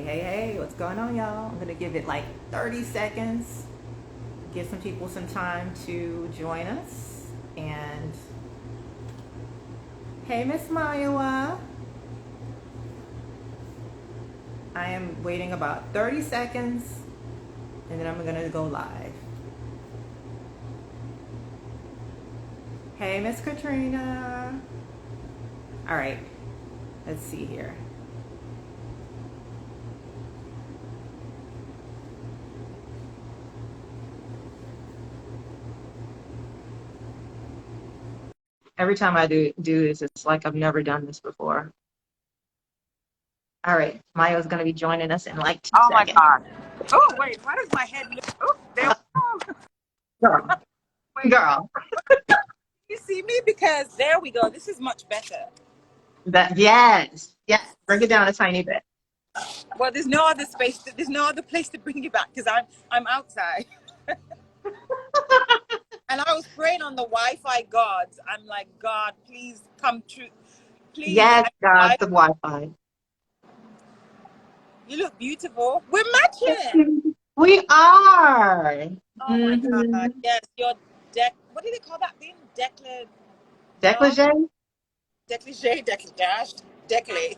Hey, what's going on, y'all? I'm going to give it like 30 seconds, give some people some time to join us. And hey, Miss Myoa, I am waiting about 30 seconds and then I'm going to go live. Hey, Miss Katrina. All right, let's see here. Every time I do this, it's like I've never done this before. All right, Mayo's going to be joining us in like 2 Oh my seconds. God. Oh, wait, why does my head look? Oh, there we go. Girl, Wait, girl. you see me? Because there we go. This is much better. Yes. Bring it down a tiny bit. Well, there's no other space. There's no other place to bring you back because I'm outside. And I was praying on the Wi-Fi gods. I'm like, God, please come true. Please. Yes, God, I, the Wi-Fi. you look beautiful. We're matching. We are. Oh my Mm-hmm. God. Yes, your deck. What do they call that thing? Declan. No. Negligee? Decligé. Decladashed. Declay.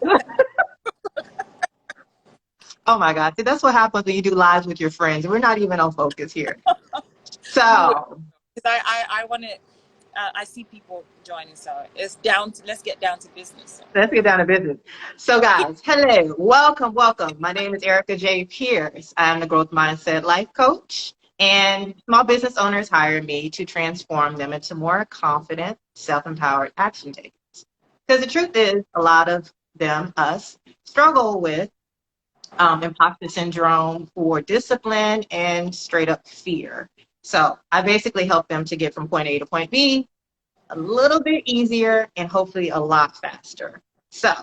Oh my God. See, that's what happens when you do lives with your friends. We're not even on focus here. We would. So Because I want to. I see people joining, so it's down to let's get down to business. let's get down to business. So, guys, hello, welcome. My name is Erica J. Pierce. I'm the growth mindset life coach, and small business owners hire me to transform them into more confident, self-empowered action takers. Because the truth is, a lot of them, us, struggle with imposter syndrome for discipline and straight up fear. So I basically help them to get from point A to point B a little bit easier and hopefully a lot faster. So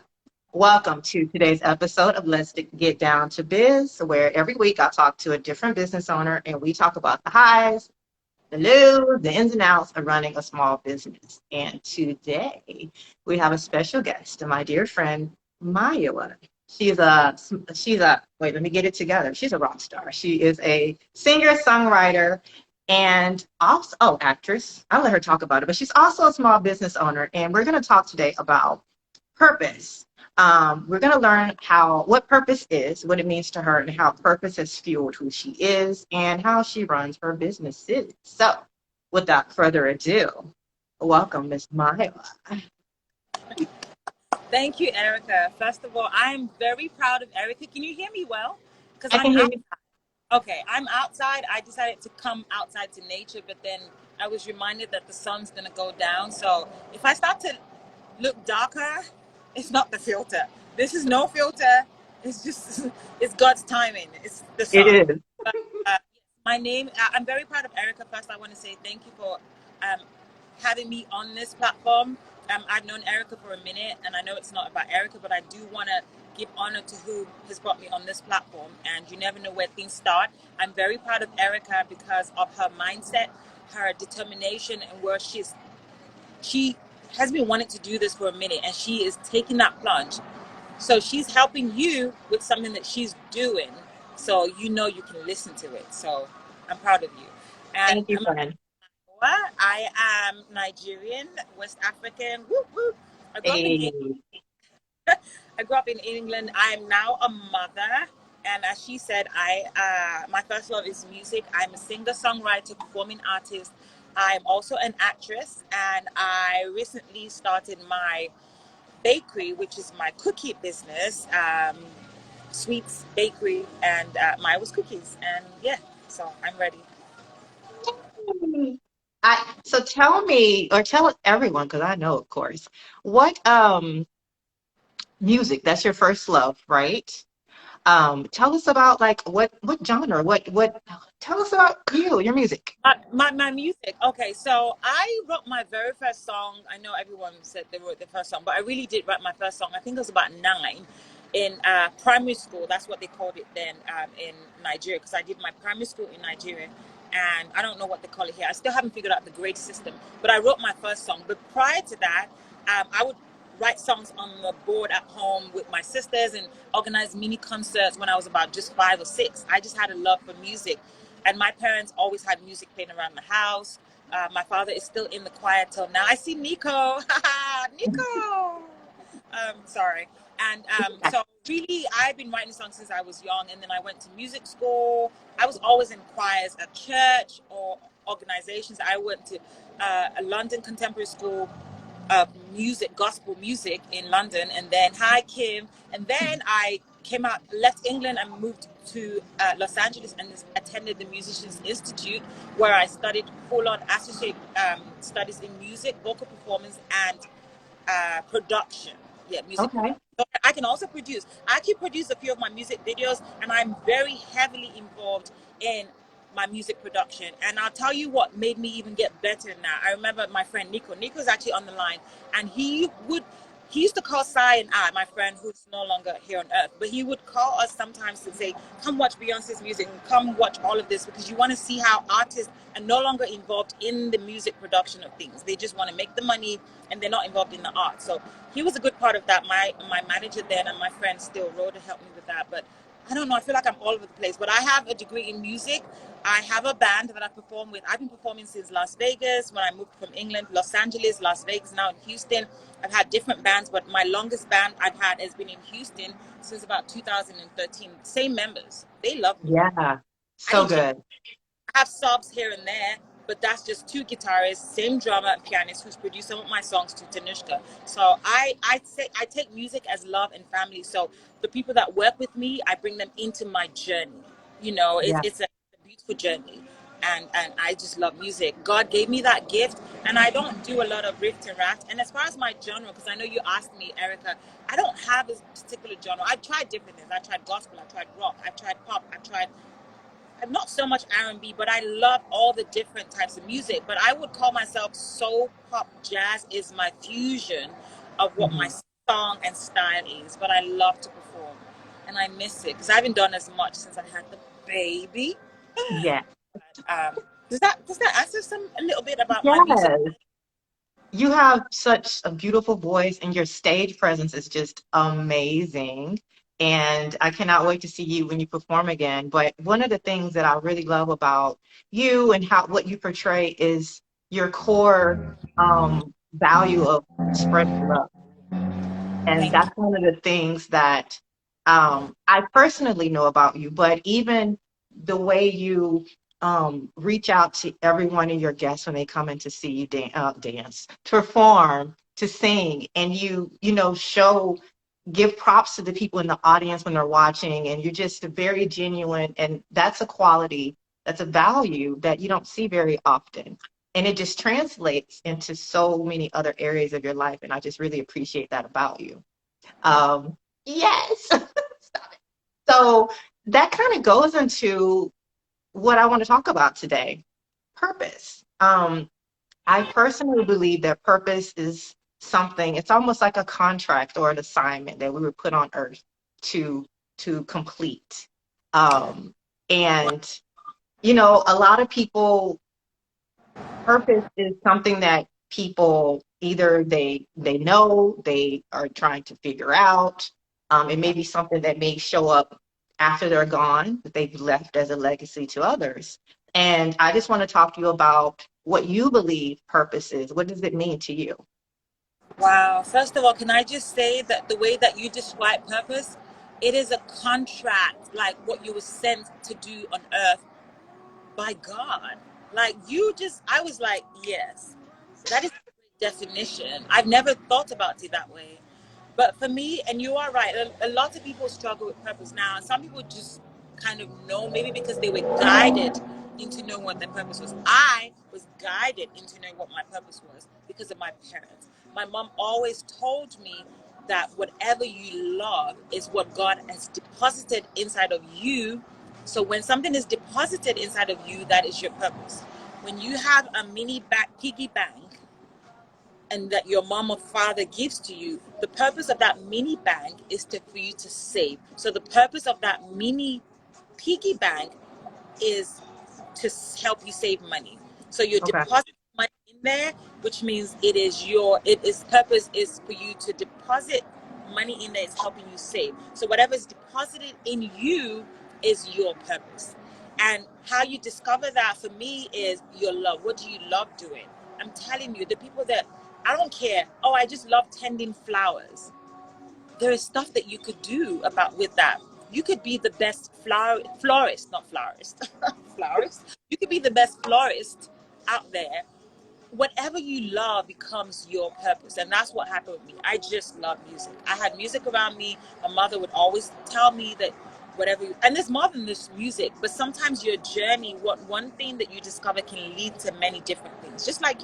welcome to today's episode of Let's Get Down to Biz, where every week I talk to a different business owner and we talk about the highs, the lows, the ins and outs of running a small business. And today we have a special guest, my dear friend, Myoa. She's a wait, let me get it together. She's a rock star. She is a singer, songwriter, and also actress. I'll let her talk about it, but she's also a small business owner. And we're going to talk today about purpose. We're going to learn what purpose is, what it means to her, and how purpose has fueled who she is and how she runs her businesses. So, without further ado, welcome, Miss Maya. Thank you, Erica. First of all, I'm very proud of Erica. Can you hear me well? Because I I'm can hear out. you. Okay, I'm outside. I decided to come outside to nature, but then I was reminded that the sun's gonna go down. So if I start to look darker, it's not the filter. This is no filter. It's just it's God's timing. It's the It sun. is. But, my name. I'm very proud of Erica. First, I want to say thank you for um, having me on this platform. I've known Erica for a minute, and I know it's not about Erica, but I do want to give honor to who has brought me on this platform. And you never know where things start. I'm very proud of Erica because of her mindset, her determination, and where she has been wanting to do this for a minute, and she is taking that plunge. So she's helping you with something that she's doing, so you know you can listen to it. So I'm proud of you. And Thank you, friend. I am Nigerian, West African. Whoop, whoop. I grew up in Hey. I grew up in England. I am now a mother, and as she said, my first love is music. I'm a singer, songwriter, performing artist. I'm also an actress, and I recently started my bakery, which is my cookie business, sweets bakery, and Myoa's cookies. And yeah, so I'm ready. So tell me, or tell everyone, because I know, of course, what music, that's your first love, right? Tell us about like what genre, what tell us about your music. My music. Okay, so I wrote my very first song. I know everyone said they wrote the first song, but I really did write my first song. I think I was about 9 in primary school. That's what they called it then in Nigeria, because I did my primary school in Nigeria. And I don't know what they call it here. I still haven't figured out the grade system, but I wrote my first song. But prior to that, I would write songs on the board at home with my sisters and organize mini concerts when I was about just 5 or 6. I just had a love for music, and my parents always had music playing around the house. My father is still in the choir till now. I see Nico. Nico. Sorry. And so really, I've been writing songs since I was young, and then I went to music school. I was always in choirs at church or organizations. I went to a London Contemporary School of music, gospel music in London, and then hi Kim, and then I came out, left England, and moved to Los Angeles and attended the Musicians Institute, where I studied full-on associate studies in music, vocal performance, and production. Yeah, music Okay. production. So I can also produce. I actually produce a few of my music videos, and I'm very heavily involved in my music production. And I'll tell you what made me even get better now. I remember my friend Nico. Nico's actually on the line, and he used to call Sai and I, my friend who's no longer here on earth, but he would call us sometimes to say, come watch Beyonce's music and come watch all of this, because you want to see how artists are no longer involved in the music production of things. They just want to make the money, and they're not involved in the art. So he was a good part of that. My manager then, and my friend still Rhoda, helped me with that. But I don't know, I feel like I'm all over the place. But I have a degree in music. I have a band that I perform with. I've been performing since Las Vegas, when I moved from England, Los Angeles, Las Vegas, now in Houston. I've had different bands, but my longest band I've had has been in Houston since about 2013. Same members. They love me. Yeah. I So didn't change. good. I have subs here and there, but that's just 2 guitarists, same drummer and pianist who's produced some of my songs to Tanushka. So I say I take music as love and family. So the people that work with me, I bring them into my journey. You know, Yeah. it's a beautiful journey. And I just love music. God gave me that gift, and I don't do a lot of riff and raft. And as far as my genre, because I know you asked me, Erica, I don't have a particular genre. I've tried different things. I tried gospel, I tried rock, I tried pop, I tried not so much R&B, but I love all the different types of music. But I would call myself soul pop jazz is my fusion of what my Mhm. song and style is. But I love to perform, and I miss it because I haven't done as much since I had the baby. Yeah. Does that answer a little bit about my music? Yes. You have such a beautiful voice, and your stage presence is just amazing. And I cannot wait to see you when you perform again. But one of the things that I really love about you and how what you portray is your core value of spreading love. And Thank you. that's one of the things that I personally know about you, but even the way you reach out to every one of your guests when they come in to see you dance, to perform, to sing, and you know, give props to the people in the audience when they're watching, and you're just very genuine, and that's a quality, that's a value that you don't see very often. And it just translates into so many other areas of your life. And I just really appreciate that about you. Yes. Stop it. So that kind of goes into what I want to talk about today, purpose. I personally believe that purpose is something, it's almost like a contract or an assignment that we were put on earth to complete. Um, and you know, a lot of people, purpose is something that people either they know, they are trying to figure out. It may be something that may show up after they're gone, that they've left as a legacy to others. And I just want to talk to you about what you believe purpose is. What does it mean to you? Wow. First of all, can I just say that the way that you describe purpose, it is a contract, like what you were sent to do on earth by God. Like I was like, yes, that is a great definition. I've never thought about it that way. But for me, and you are right, a lot of people struggle with purpose now. Some people just kind of know, maybe because they were guided into knowing what their purpose was. I was guided into knowing what my purpose was because of my parents. My mom always told me that whatever you love is what God has deposited inside of you. So when something is deposited inside of you, that is your purpose. When you have a piggy bank, and that your mom or father gives to you, the purpose of that mini bank is for you to save. So the purpose of that mini piggy bank is to help you save money. So you're Okay. depositing money in there, which means its purpose is for you to deposit money in there. It's helping you save. So whatever is deposited in you is your purpose. And how you discover that for me is your love. What do you love doing? I'm telling you, the people that I don't care. Oh, I just love tending flowers. There is stuff that you could do about with that. You could be the best florist, not florist, florist. You could be the best florist out there. Whatever you love becomes your purpose, and that's what happened with me. I just love music. I had music around me. My mother would always tell me that and there's more than this music, but sometimes your journey, what one thing that you discover can lead to many different things. Just like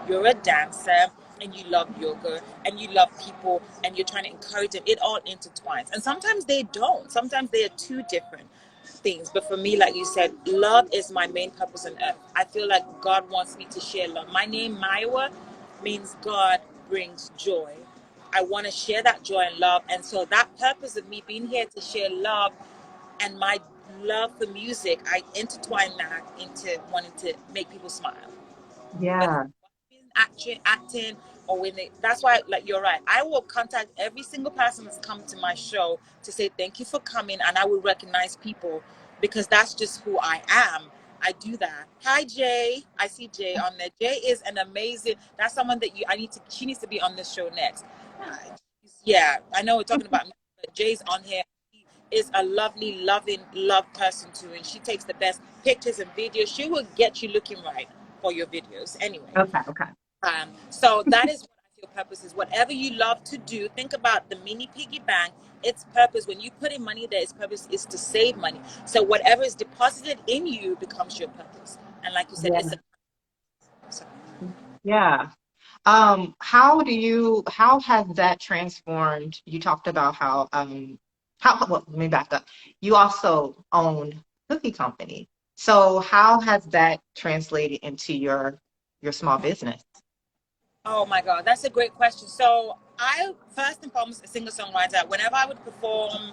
you're a dancer and you love yoga and you love people and you're trying to encourage them. It all intertwines, and sometimes they don't. Sometimes they are two different things. But for me, like you said, love is my main purpose on earth. I feel like God wants me to share love. My name Myoa means God brings joy. I want to share that joy and love, and so that purpose of me being here to share love and my love for music, I intertwine that into wanting to make people smile. Whether Yeah. acting, or when that's why, like, you're right. I will contact every single person that's come to my show to say thank you for coming, and I will recognize people because that's just who I am. I do that. Hi, Jay. I see Jay on there. Jay is an amazing. That's someone that she needs to be on this show next. Uh, yeah, I know we're talking about me, but Jay's on here. He is a lovely, loving, love person too, and she takes the best pictures and videos. She will get you looking right for your videos. Anyway, Okay. Okay. so that is what I feel purpose is. Whatever you love to do, think about the mini piggy bank. Its purpose, when you put in money there, its purpose is to save money. So whatever is deposited in you becomes your purpose. And like you said, Yeah. it's a so, Yeah. How has that transformed? You talked about well, let me back up. You also own cookie company. So how has that translated into your small business? oh my God, that's a great question. So I first and foremost a singer songwriter. Whenever I would perform,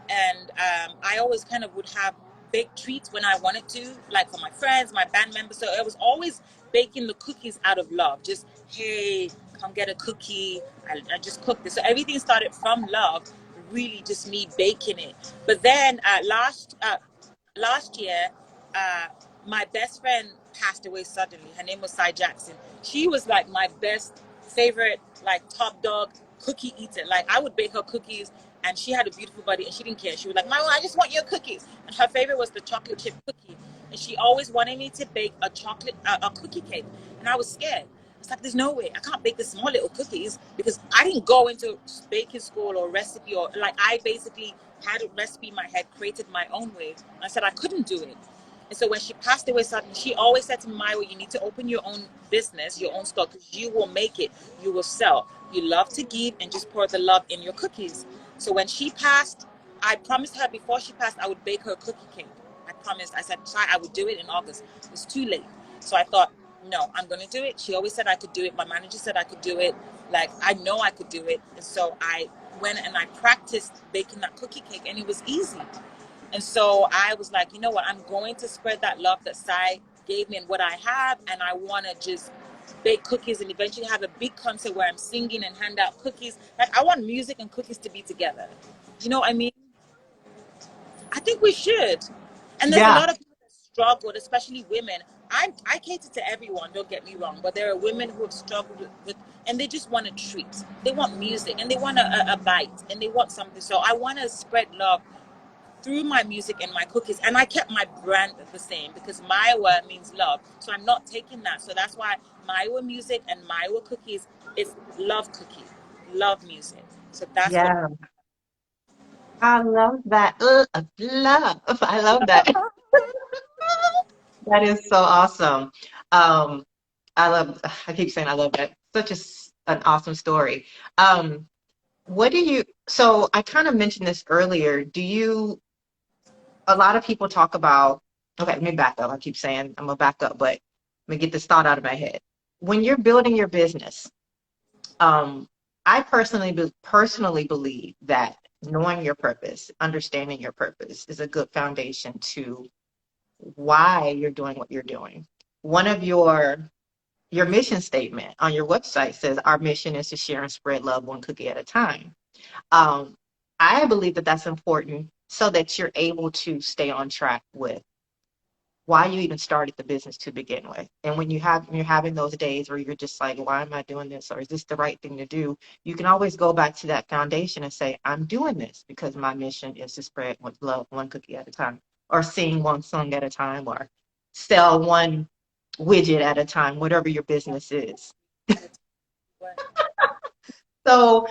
and I always kind of would have big treats when I wanted to, like for my friends, my band members. So it was always baking the cookies out of love. Just hey, come get a cookie. I just cooked this. So everything started from love. Really, just me baking it. But then last year, uh, my best friend passed away suddenly. Her name was Cy Jackson. She was like my best favorite, like top dog cookie eater. Like I would bake her cookies, and she had a beautiful body, and she didn't care. She was like, "Mama, I just want your cookies." And her favorite was the chocolate chip cookie, and she always wanted me to bake a cookie cake, and I was scared. It's like there's no way I can't bake the small little cookies because I didn't go into baking school or recipe or like I basically had a recipe in my head, created my own way. I said I couldn't do it. And so when she passed away suddenly, she always said to me, Maya, you need to open your own business, your own store, because you will make it, you will sell. You love to give and just pour the love in your cookies. So when she passed, I promised her before she passed, I would bake her a cookie cake. I promised. I said, try, I would do it in August. It was too late. So I thought, no, I'm going to do it. She always said I could do it. My manager said I could do it. Like, I know I could do it. And so I went and I practiced baking that cookie cake, and it was easy. And so I was like, you know what? I'm going to spread that love that Sai gave me and what I have. And I want to just bake cookies and eventually have a big concert where I'm singing and hand out cookies. Like, I want music and cookies to be together. You know what I mean? I think we should. And there's a Yeah. lot of people that struggled, especially women. I cater to everyone, don't get me wrong, but there are women who have struggled with and they just want a treat. They want music and they want a bite and they want something. So I want to spread love through my music and my cookies. And I kept my brand the same because Myoa means love. So I'm not taking that. So that's why Myoa music and Myoa cookies is love cookie, love music. So that's what. Yeah. I love that. Love. I love that. That is so awesome. Um, I keep saying I love that. An awesome story. What do you, so I kind of mentioned this earlier. A lot of people talk about, okay, let me back up. I keep saying I'm gonna back up, but let me get this thought out of my head. When you're building your business, um, I personally believe that knowing your purpose, understanding your purpose is a good foundation to why you're doing what you're doing. One of your mission statement on your website says our mission is to share and spread love one cookie at a time. Um, I believe that that's important so that you're able to stay on track with why you even started the business to begin with. And when you're having those days where you're just like, why am I doing this? Or is this the right thing to do? You can always go back to that foundation and say, I'm doing this because my mission is to spread with love one cookie at a time, or sing one song at a time, or sell one widget at a time, whatever your business is. At a time. So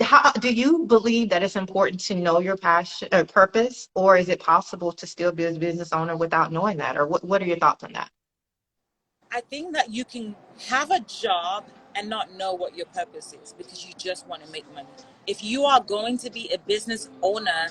how do you believe that it's important to know your passion or purpose, or is it possible to still be a business owner without knowing that? Or what are your thoughts on that? I think that you can have a job and not know what your purpose is because you just want to make money. If you are going to be a business owner,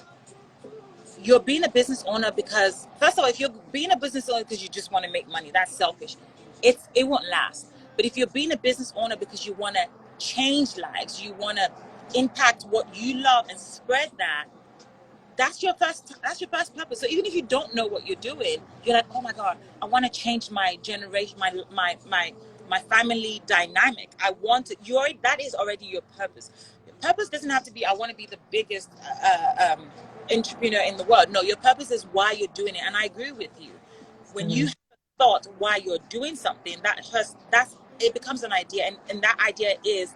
you're being a business owner because, first of all, if you're being a business owner because you just want to make money, that's selfish. It won't last. But if you're being a business owner because you want to change lives, you want to impact what you love and spread that, that's your first purpose. So even if you don't know what you're doing, you're like, oh my god, I want to change my generation, my family dynamic. I want to. That is already your purpose. Your purpose doesn't have to be, I want to be the biggest entrepreneur in the world. No, your purpose is why you're doing it. And I agree with you. When you Mhm. have a thought why you're doing something, that's it becomes an idea, and that idea is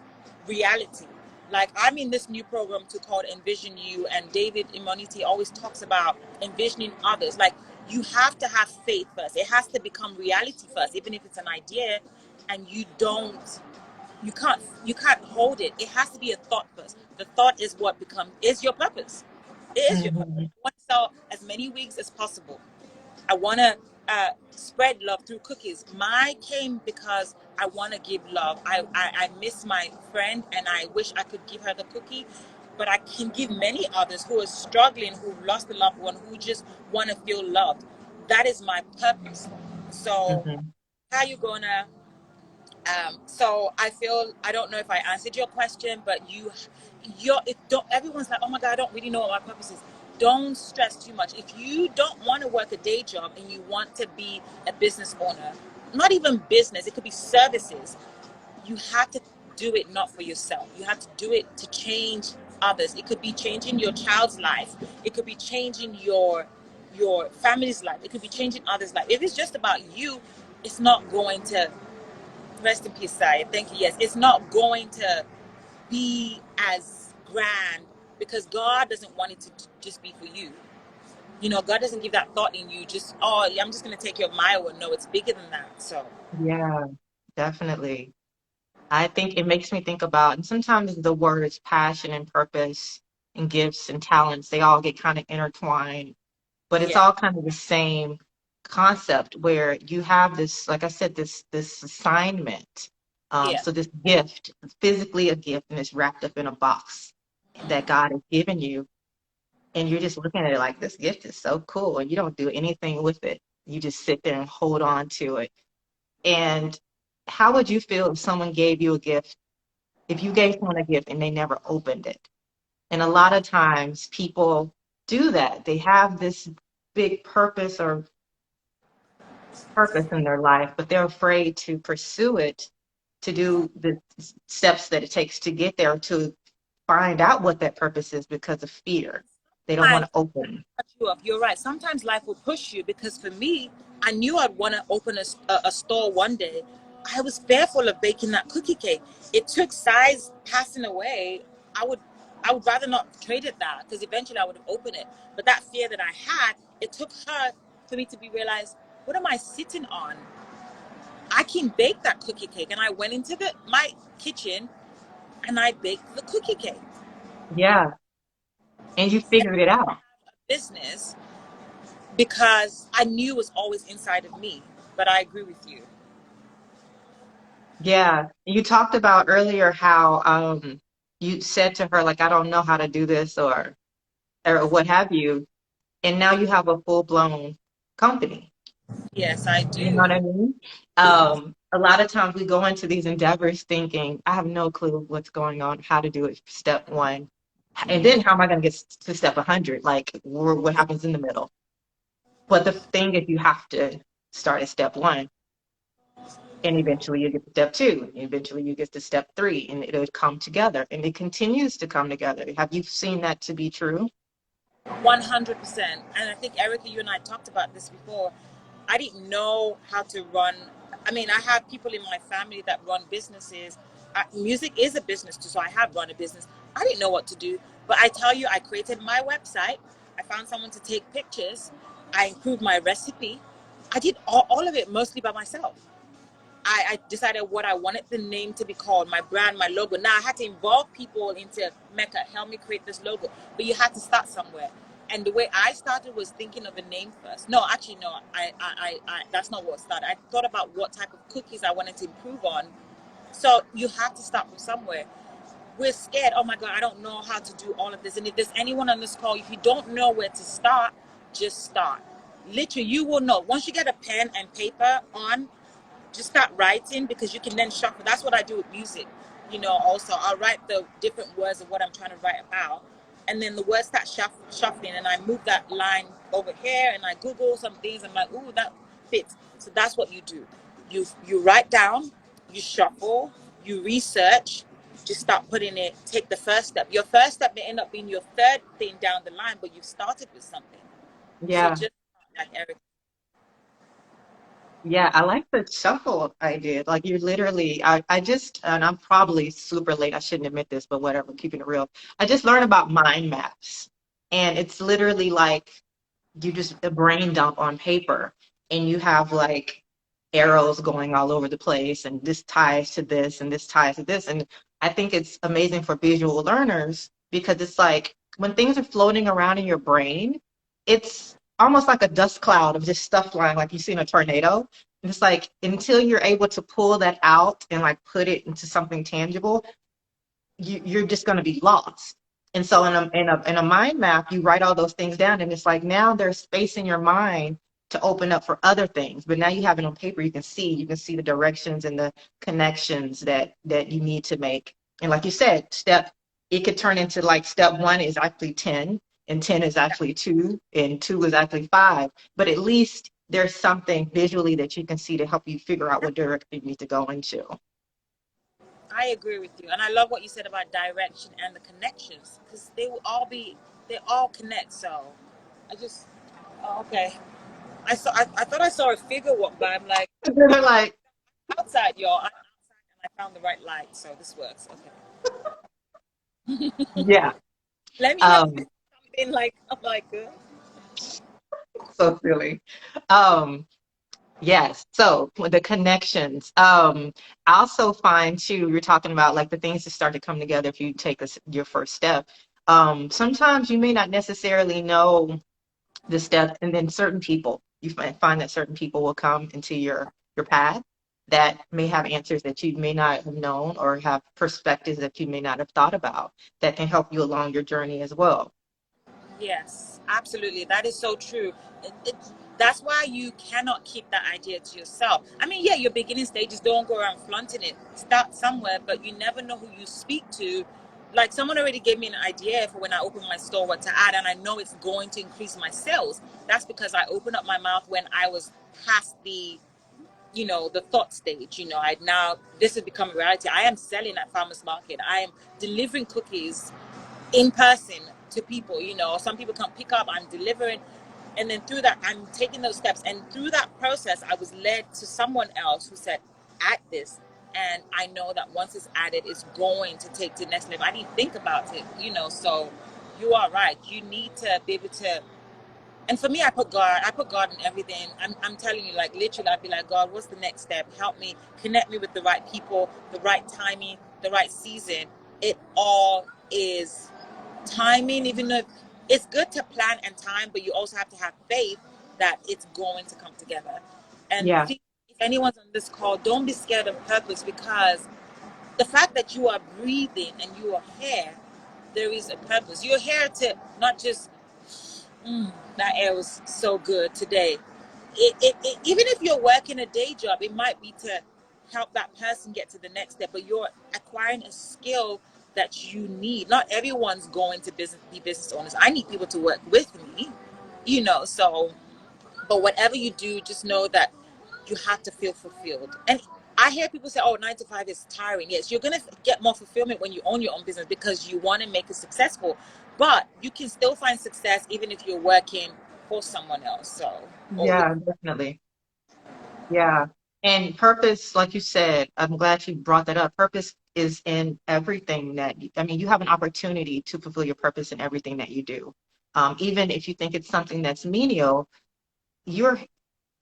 reality. Like, I'm in this new program to called Envision You, and David Immunity always talks about envisioning others. Like, you have to have faith first. It has to become reality first, even if it's an idea, and you can't hold it. It has to be a thought first. The thought is what becomes is your purpose. It is your purpose. Mhm. I want to sell as many wigs as possible. I want to spread love through cookies. Mine came because I want to give love. I miss my friend and I wish I could give her the cookie, but I can give many others who are struggling, who lost a loved one, who just want to feel loved. That is my purpose. So, Mhm. how you gonna so I feel, I don't know if I answered your question, but it don't, everyone's like, oh my God, I don't really know what my purpose is. Don't stress too much. If you don't want to work a day job and you want to be a business owner, not even business, it could be services. You have to do it not for yourself. You have to do it to change others. It could be changing your child's life. It could be changing your family's life. It could be changing others' life. If it's just about you, it's not going to, rest in peace, Saya. Thank you. Yes, it's not going to be as grand because God doesn't want it to just be for you. God doesn't give that thought in you. Just, oh, yeah, I'm just going to take your Myoa. No, it's bigger than that. So, Yeah, definitely. I think it makes me think about, and sometimes the words passion and purpose and gifts and talents, they all get kind of intertwined, but it's yeah, all kind of the same concept where you have this, like I said, this assignment. yeah. So this gift, physically a gift, and it's wrapped up in a box that God has given you, and you're just looking at it like this gift is so cool, and you don't do anything with it. You just sit there and hold on to it. And how would you feel if someone gave you a gift, if you gave someone a gift and they never opened it? And a lot of times people do that. They have this big purpose in their life, but they're afraid to pursue it, to do the steps that it takes to get there, to find out what that purpose is because of fear. They don't want Sometimes to open. cut you off. You're right. Sometimes life will push you because for me, I knew I'd want to open a store one day. I was fearful of baking that cookie cake. It took size passing away. I would I would rather not trade it that because eventually I would have opened it. But that fear that I had, it took her for me to be realized, what am I sitting on? I can bake that cookie cake. And I went into my kitchen and I baked the cookie cake. Yeah. And you figured it out. Business because I knew it was always inside of me. But I agree with you. Yeah. You talked about earlier how you said to her, like, I don't know how to do this or what have you. And now you have a full blown company. Yes, I You know do. what I mean? A lot of times we go into these endeavors thinking, I have no clue what's going on, how to do it, step one. And then how am I going to get to step 100? Like, what happens in the middle? But the thing is, you have to start at step one. And eventually you get to step two, and eventually you get to step three, and it'll come together, and it continues to come together. Have you seen that to be true? 100%. And I think, Erica, you and I talked about this before. I didn't know how to run. I mean, I have people in my family that run businesses. Music is a business too, so I have run a business. I didn't know what to do. But I tell you, I created my website. I found someone to take pictures. I improved my recipe. I did all of it mostly by myself. I decided what I wanted the name to be called, my brand, my logo. Now I had to involve people into Mecca, help me create this logo. But you had to start somewhere. And the way I started was thinking of a name first. No, actually, no, that's not what started. I thought about what type of cookies I wanted to improve on. So you have to start from somewhere. We're scared. Oh my God, I don't know how to do all of this. And if there's anyone on this call, if you don't know where to start, just start. Literally, you will know. Once you get a pen and paper on, just start writing, because you can then shuffle. That's what I do with music. Also I'll write the different words of what I'm trying to write about, and then the words start shuffling, and I move that line over here, and I Google some things. I'm like, ooh, that fits. So that's what you do. You write down, you shuffle, you research, just start putting it. Take the first step. Your first step may end up being your third thing down the line, but you've started with something. So Yeah. just like Eric. Yeah, I like the shuffle idea. Like you literally, I just, and I'm probably super late. I shouldn't admit this, but whatever, keeping it real. I just learned about mind maps. And it's literally like you just a brain dump on paper, and you have like arrows going all over the place, and this ties to this and this ties to this. And I think it's amazing for visual learners because it's like when things are floating around in your brain, it's almost like a dust cloud of just stuff flying like you see in a tornado. And it's like until you're able to pull that out and like put it into something tangible, you're just going to be lost. And so in a mind map, you write all those things down, and it's like now there's space in your mind to open up for other things. But now you have it on paper. You can see the directions and the connections that you need to make. And like you said, it could turn into like step one is actually 10, and 10 is actually two, and two is actually five. But at least there's something visually that you can see to help you figure out what direction you need to go into. I agree with you, and I love what you said about direction and the connections, because they all connect. So I just, oh, okay. I thought I saw a figure walk by. I'm like, They're like, outside, y'all. I'm outside, and I found the right light, so this works. Okay. yeah. Let me know if Um, it's something like I'm like, so silly. Um, yes. So with the connections. I also find too, you're talking about like the things that start to come together if you take your first step. Sometimes you may not necessarily know the step, and then certain people, you might find that certain people will come into your path that may have answers that you may not have known, or have perspectives that you may not have thought about that can help you along your journey as well. yes, absolutely. That is so true. That's why you cannot keep that idea to yourself. I mean, yeah, your beginning stages, don't go around flaunting it. Start somewhere, but you never know who you speak to. Like someone already gave me an idea for when I open my store, what to add, and I know it's going to increase my sales. That's because I opened up my mouth when I was past the thought stage. I now, this has become a reality. I am selling at farmers market. I am delivering cookies in person to people. Some people can't pick up, I'm delivering. And then through that, I'm taking those steps, and through that process I was led to someone else who said, add this. And I know that once it's added, it's going to take to the next level. I didn't think about it. So you are right, you need to be able to. And for me, I put God in everything. I'm telling you, like literally, I'd be like, God, what's the next step? Help me, connect me with the right people, the right timing, the right season. It all is timing. Even though it's good to plan and time, but you also have to have faith that it's going to come together. And Yeah. please, if anyone's on this call, don't be scared of purpose, because the fact that you are breathing and you are here, there is a purpose. You're here to not just, that air was so good today. Even if you're working a day job, it might be to help that person get to the next step, but you're acquiring a skill that you need. Not everyone's going to be business owners. I need people to work with me. So, but whatever you do, just know that you have to feel fulfilled. And I hear people say, "Oh, 9 to 5 is tiring." Yes, you're gonna get more fulfillment when you own your own business because you want to make it successful. But you can still find success even if you're working for someone else. So, or with Yeah, definitely. Yeah. And purpose, like you said, I'm glad you brought that up. Purpose is in everything I mean, you have an opportunity to fulfill your purpose in everything that you do. Even if you think it's something that's menial, you're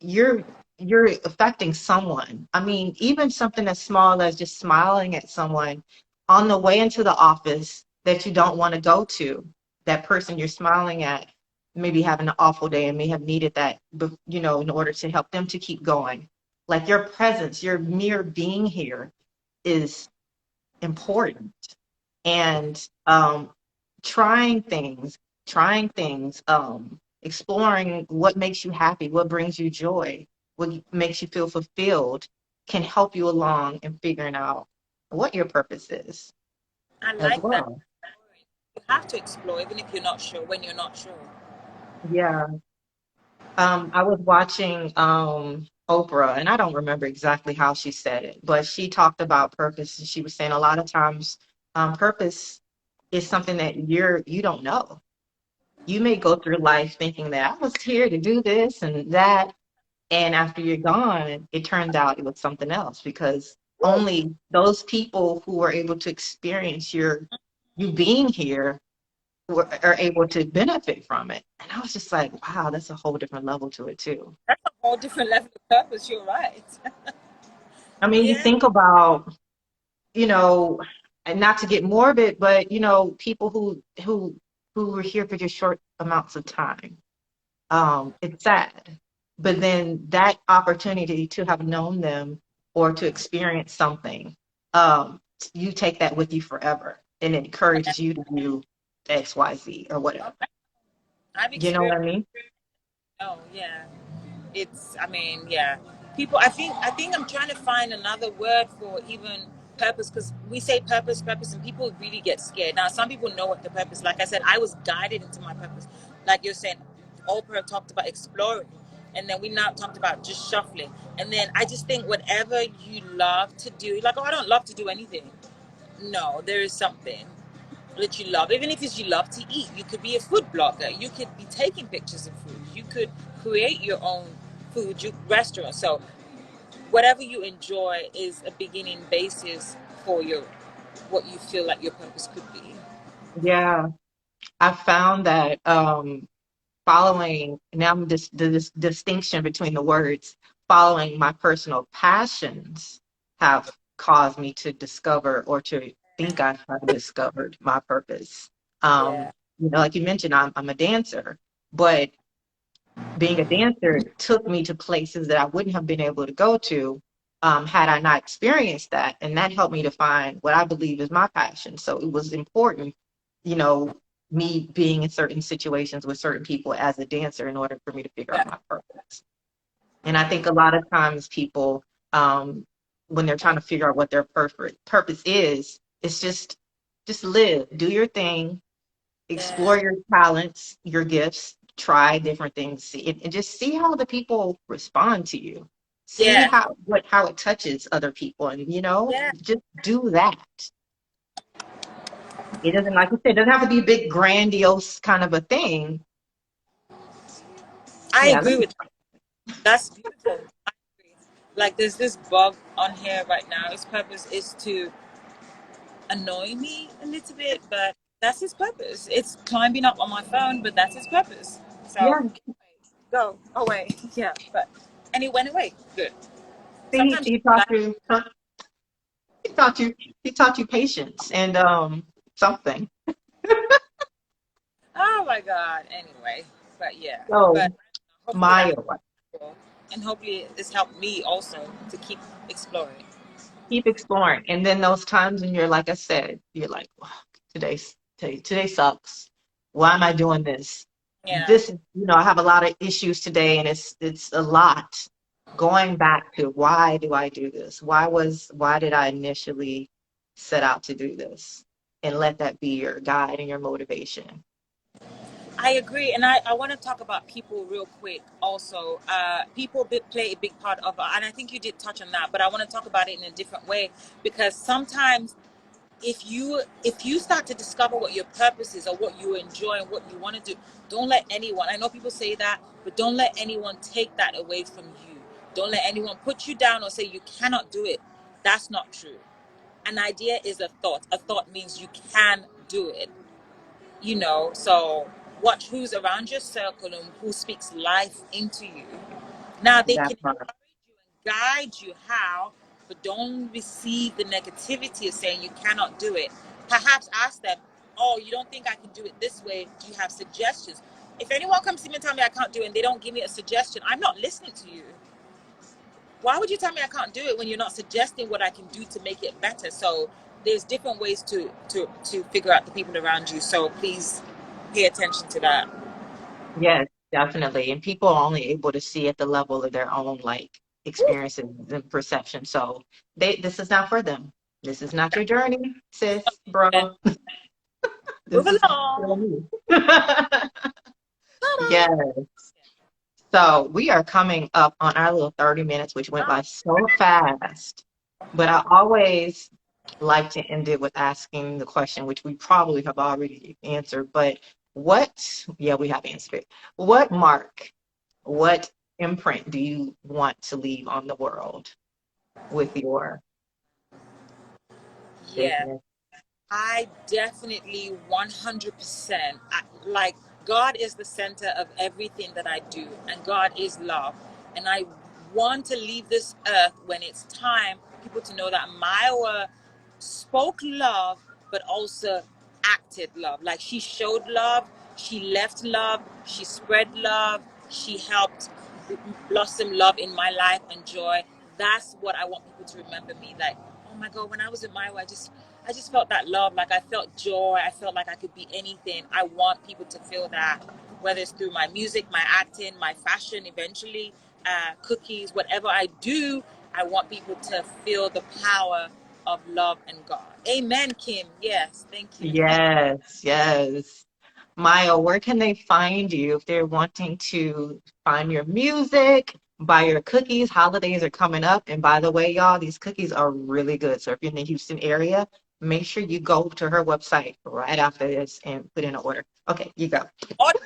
you're you're affecting someone. I mean, even something as small as just smiling at someone on the way into the office that you don't want to go to. That person you're smiling at maybe having an awful day and may have needed that, in order to help them to keep going. Like your presence, your mere being here is important. And trying things, exploring what makes you happy, what brings you joy, what makes you feel fulfilled can help you along in figuring out what your purpose is I as like that. well. You have to explore even if you're not sure. When you're not sure, Yeah. I was watching Oprah, and I don't remember exactly how she said it, but she talked about purpose, and she was saying a lot of times purpose is something that you don't know. You may go through life thinking that I was here to do this and that, and after you're gone, it turns out it was something else because only those people who were able to experience you being here are able to benefit from it. And I was just like, wow, that's a whole different level to it too. that's a whole different level of purpose. You're right. I mean, you Yeah, think about, you know, and not to get morbid, but people who were here for just short amounts of time. It's sad. But then that opportunity to have known them or to experience something, you take that with you forever, and it encourages you to do X, Y, Z, or whatever. I've You know what experienced. I mean? Oh, yeah. It's, I mean, yeah, people, I think I'm trying to find another word for even purpose, because we say purpose, and people really get scared. Now some people know what the purpose, like I said, I was guided into my purpose, like you're saying. Oprah talked about exploring, and then we now talked about just shuffling. And then I just think whatever you love to do, like, oh, I don't love to do anything. No, there is something that you love, even if it's you love to eat. You could be a food blogger, you could be taking pictures of food, you could create your own restaurant. So whatever you enjoy is a beginning basis for your what you feel like your purpose could be. Yeah. I found that following, now I'm just this distinction between the words, following my personal passions have caused me to discover or to think I have discovered my purpose. Yeah, Like you mentioned, I'm a dancer, but being a dancer took me to places that I wouldn't have been able to go to had I not experienced that. And that helped me to find what I believe is my passion. So it was important, you know, me being in certain situations with certain people as a dancer in order for me to figure out yeah, my purpose. And I think a lot of times people, when they're trying to figure out what their purpose is, it's just live, do your thing, explore yeah, your talents, your gifts, try different things, see, and just see how the people respond to you. See yeah, how it touches other people, and yeah. just do that. It doesn't, like you said, it doesn't have to be a big, grandiose kind of a thing. I Yeah, agree with that. That's beautiful. I agree. Like there's this bug on here right now. Its purpose is to annoy me a little bit, but that's his purpose. It's climbing up on my phone, but that's his purpose. So yeah. go away. Yeah, but and it went away. Good. See, Sometimes he you taught you, he taught you, he taught you patience and something. oh my god. Anyway, but yeah, but So, hopefully that was Myoa. cool. And hopefully it's helped me also to keep exploring. Keep exploring. And then those times when you're, like I said, you're like, wow, today sucks. Why am I doing this? Yeah. I have a lot of issues today, and it's a lot. Going back to why do I do this? Why did I initially set out to do this? And let that be your guide and your motivation. I agree, and I want to talk about people real quick. Also, people play a big part of, and I think you did touch on that, but I want to talk about it in a different way because sometimes if you start to discover what your purpose is or what you enjoy and what you want to do, don't let anyone. I know people say that, but don't let anyone take that away from you. Don't let anyone put you down or say you cannot do it. That's not true. An idea is a thought. A thought means you can do it. So watch who's around your circle and who speaks life into you. Now they That can part. encourage you and guide you how, but don't receive the negativity of saying you cannot do it. Perhaps ask them, oh, you don't think I can do it this way? Do you have suggestions? If anyone comes to me and tell me I can't do it and they don't give me a suggestion, I'm not listening to you. Why would you tell me I can't do it when you're not suggesting what I can do to make it better? So there's different ways to figure out the people around you. So please pay attention to that. Yes, definitely. And people are only able to see at the level of their own like experiences and perception. So this is not for them. This is not your journey, sis, And bro. move This is not for along. me. Yes. So we are coming up on our little 30 minutes, which went by so fast. But I always like to end it with asking the question, which we probably have already answered, but yeah, we have answered it. What mark, what imprint do you want to leave on the world with your Yeah. business? I definitely 100%. Like, God is the center of everything that I do, and God is love. And I want to leave this earth when it's time for people to know that Myoa spoke love, but also acted love. Like, she showed love, she left love, she spread love, she helped blossom love in my life and joy. That's what I want people to remember me. Like, oh my God, when I was in Myoa, I just felt that love. Like, I felt joy. I felt like I could be anything. I want people to feel that, whether it's through my music, my acting, my fashion, eventually, cookies, whatever I do. I want people to feel the power of love and God. Amen, Kim. Yes, thank you. Yes, yes. Maya, where can they find you if they're wanting to find your music, buy your cookies? Holidays are coming up. And by the way, y'all, these cookies are really good. So if you're in the Houston area, make sure you go to her website right after this and put in an order. Okay, you go. Order,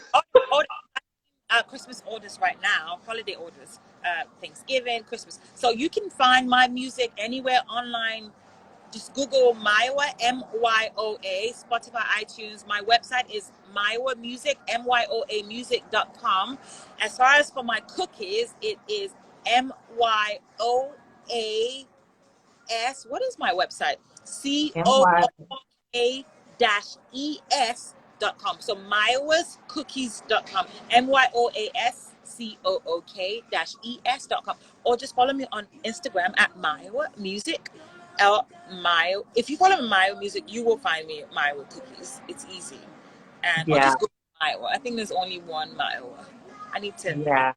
Christmas orders right now, holiday orders, Thanksgiving, Christmas. So you can find my music anywhere online. Just Google Myoa, Myoa, Spotify, iTunes. My website is Myoa Music, MYOA music.com. As far as for my cookies, it is MYOA what is my website? NY. COOK-ES.com. So myowascookies.com. MYOASCOOK-ES.com. Or just follow me on Instagram at Myoa Music. If you follow me Myoa Music, you will find me at Myoa Cookies. It's easy. Or Yeah, just go to Myoa. I think there's only one Myoa. I need to. yeah,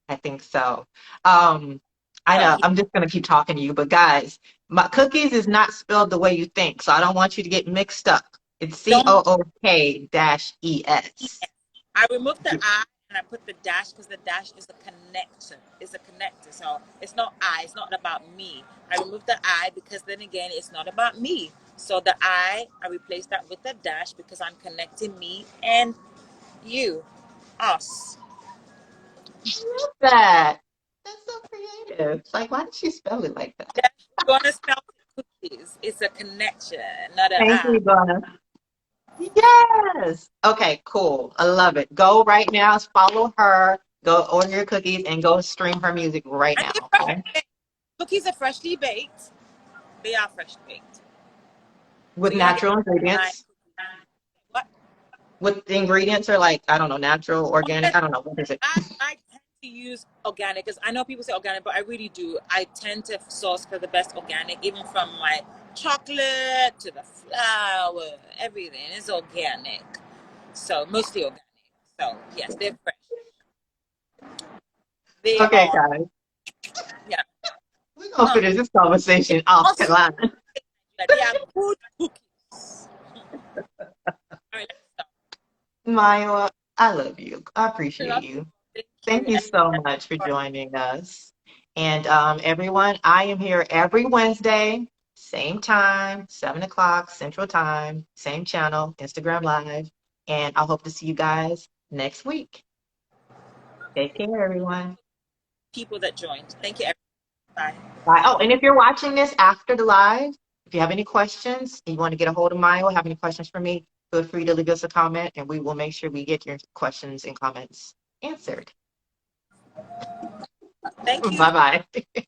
I think so. Um, I Oh, know yeah. I'm just gonna keep talking to you, but guys, my cookies is not spelled the way you think, so I don't want you to get mixed up. It's Don't COOK-ES. I removed the I and I put the dash because the dash is a connector. It's a connector. So it's not I. It's not about me. I removed the I because then again, it's not about me. So the I replaced that with the dash because I'm connecting me and you, us. That. That's so creative. Like, why did she spell it like that? Dash, you're gonna spell cookies. It's a connection, not an Thank I. you, Donna. Yes. Okay, cool. I love it. Go right now, follow her, go order your cookies, and go stream her music right And they're now. freshly Okay. baked. Cookies are freshly baked. They are freshly baked. With So you're not getting natural my ingredients. what? With the ingredients are like, I don't know, natural, Oh, organic. yes, I don't know. What is it? I tend to use organic because I know people say organic, but I really do. I tend to source for the best organic, even from my chocolate to the flour, everything is organic. So mostly organic. So yes, they're fresh. They Okay, are, guys. yeah. We're gonna Uh, finish this they conversation off are the sweet. line. They are good cookies. All right, let's stop. Maya. I love you. I I appreciate love you. you. Thank Thank you. you so much for joining us. And everyone, I am here every Wednesday, same time, 7 o'clock Central Time, same channel, Instagram Live. And I hope to see you guys next week. Take care, everyone. People that joined. Thank you. Everybody. Bye. Bye. Oh, and if you're watching this after the live, if you have any questions, you want to get a hold of Myoa, have any questions for me, feel free to leave us a comment and we will make sure we get your questions and comments answered. Thank you. Bye bye.